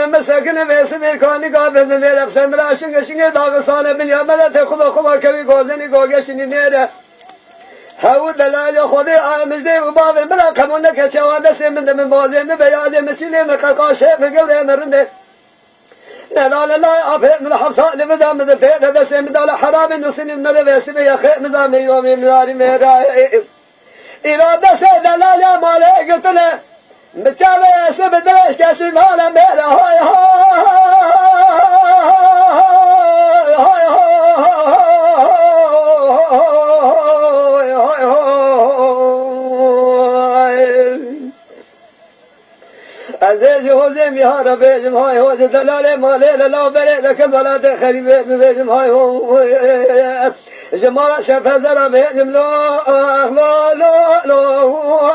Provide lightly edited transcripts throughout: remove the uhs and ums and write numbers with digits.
دارم مساکن ویسه میرکانی گابرزن دیرم سندرا شنگشنگ داغستان بنیا مدت خوبا کوی گوزنی گوگشنی نیره هاو دلال خودی آمجده و باوی برا قبول نکه چواده سیمنده من بازی می بیاده مسیلی مقاقاشه مگوده مرنده ندال الله أبه من حفصة لمدام مدفع هذا سيمدال حرام نسني المدفع سبي خير مزام يوم يملاني ميدا إرادة سيد الله يا مالك قلت له بتشابه سبدلش كاسين هلا ميدا هاي عزیز حوزه میهارا بیجم های حوزه دلال مالی للا بره لکل بلاد خریبه بیجم های جمارا شفزرا بیجم لا لا لا لا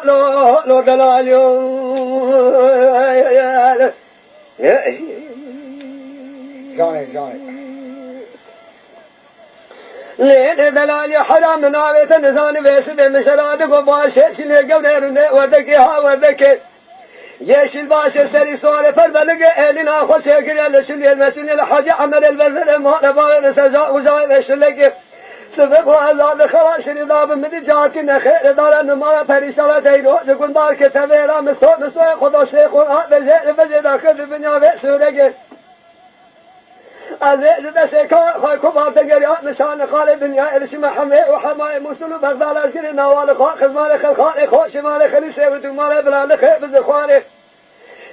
لا لا دلالیو جاني لیل دلالی حرام ناویت نزانی بیسی بمشراده گو باشه شلی گونرنده وردکی ها وردکی yeşil başı seri suale perbelige elina hoş şekil şülye meşül hacı amel elverler muhareba ve seca ucay ve şüleki sebep o azad xavaşri dab midi jakin khair dar mara perişan deyro cukun bar ke tevera mesto خدا se Kur'an ve ve dakil dünya ve surege aziz de seka hay kubat geriya nişan khale dünya erişim hame ve hamay musul bagdal kiri nawal kha khizmar khal khoş mal khali se ve dumar bilal khibz khwani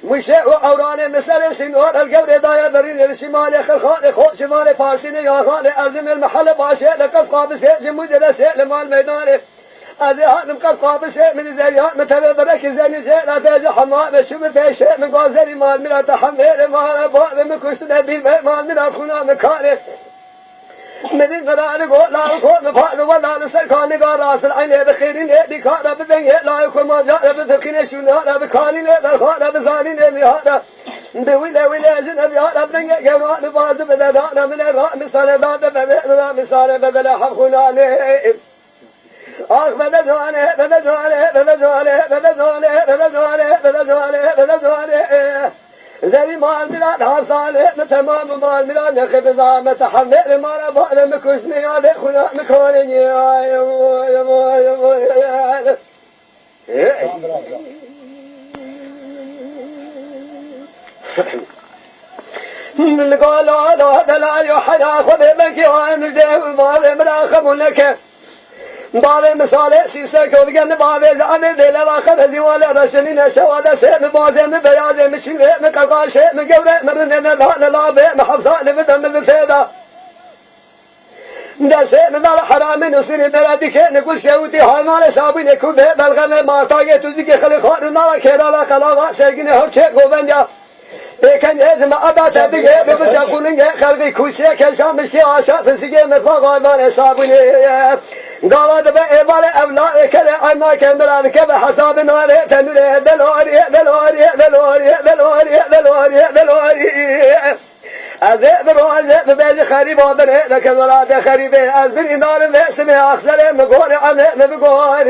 مشه و اوران مثل سنور الجور دايا برين الشمال خال خو شمال فارسين يا خال ارزم المحل باشه لقد قابس جمود رسه لمال ميدان از هادم قد قابس من زريان متبرك زني لا تجي حماء بشوف في شيء من غازري مال من تحمل مال باب من كشت ندي مال من خنا مكانه مدين فراني قول لا يكون مفعل ولا نسكان قراص العين بخيرين يدي كارا بدنيا لا يكون ما جاء بفقين شنو لا بكالين بالخارا بزانين مهارا بويلا ولا جنب يا بدنيا جوان باز بدانا من الراء مثال ذات بدل مثال بدل حقنا عليه اخ بدل زي مال ميلاد صالح تمام مال ميلاد نخف زعمة حمل مال بقى مكشني على خنا مكاني من قال لا دلال يحدا خذ منك يا مجده وباب مراخب لك باب مثال سيسا كودگن باب زان دل واخد زوال رشنين شواد سم بازم بياز مشل مقاش مجور مرن لا لا محفظه لبدم الفيدا دس من الحرام نسين بلدك نقول شوتي هاي مال صابين كوب بلغم مارتاگه تزيك خلي خار نا كيرالا قلاوا سرگين هر چه گوبنجا كان اجمع عادات دیگه بچا کولنگ خلقی کوشی کشام مشکی عاشق فسیگه مرفاق مال صابين قالت بإبال أبناء كذا أما كان بلادك بحساب نار تنور دلوري دلوري دلوري دلوري دلوري دلوري أزيد روج ببيج خريب وبنه لك الولاد خريب أزبر نار باسمه أخسر مقور عمه مقور